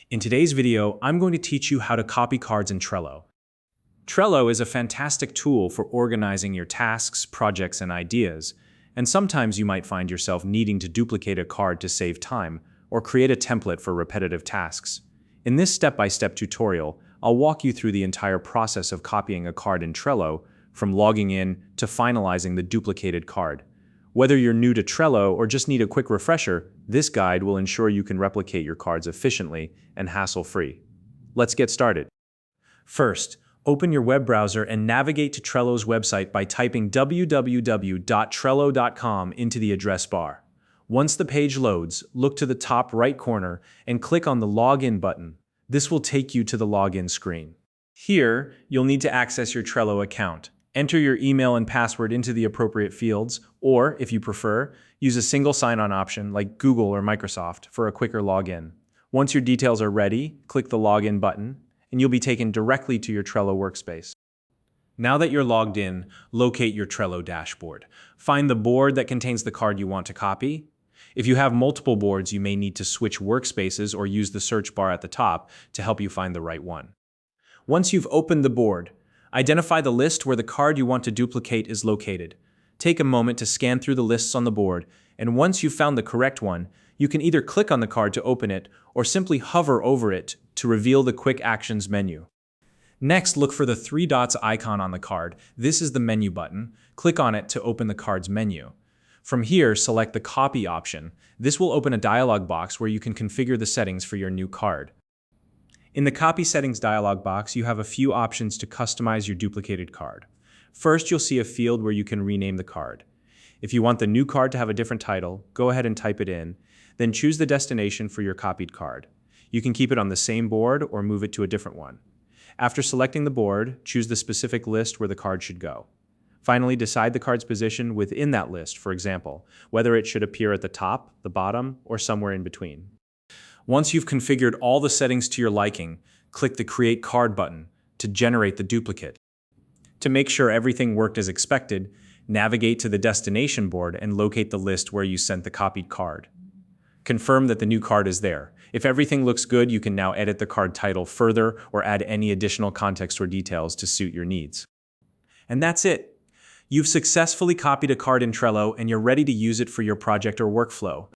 In today's video, I'm going to teach you how to copy cards in Trello. Trello is a fantastic tool for organizing your tasks, projects, and ideas, and sometimes you might find yourself needing to duplicate a card to save time or create a template for repetitive tasks. In this step-by-step tutorial, I'll walk you through the entire process of copying a card in Trello, from logging in to finalizing the duplicated card. Whether you're new to Trello or just need a quick refresher, this guide will ensure you can replicate your cards efficiently and hassle-free. Let's get started. First, open your web browser and navigate to Trello's website by typing www.trello.com into the address bar. Once the page loads, look to the top right corner and click on the Login button. This will take you to the login screen. Here, you'll need to access your Trello account. Enter your email and password into the appropriate fields, or, if you prefer, use a single sign-on option like Google or Microsoft for a quicker login. Once your details are ready, click the Login button, and you'll be taken directly to your Trello workspace. Now that you're logged in, locate your Trello dashboard. Find the board that contains the card you want to copy. If you have multiple boards, you may need to switch workspaces or use the search bar at the top to help you find the right one. Once you've opened the board, identify the list where the card you want to duplicate is located. Take a moment to scan through the lists on the board, and once you've found the correct one, you can either click on the card to open it or simply hover over it to reveal the Quick Actions menu. Next, look for the three dots icon on the card. This is the menu button. Click on it to open the card's menu. From here, select the Copy option. This will open a dialog box where you can configure the settings for your new card. In the Copy Settings dialog box, you have a few options to customize your duplicated card. First, you'll see a field where you can rename the card. If you want the new card to have a different title, go ahead and type it in, then choose the destination for your copied card. You can keep it on the same board or move it to a different one. After selecting the board, choose the specific list where the card should go. Finally, decide the card's position within that list, for example, whether it should appear at the top, the bottom, or somewhere in between. Once you've configured all the settings to your liking, click the Create Card button to generate the duplicate. To make sure everything worked as expected, navigate to the destination board and locate the list where you sent the copied card. Confirm that the new card is there. If everything looks good, you can now edit the card title further or add any additional context or details to suit your needs. And that's it. You've successfully copied a card in Trello and you're ready to use it for your project or workflow.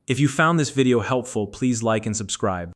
If you found this video helpful, please like and subscribe.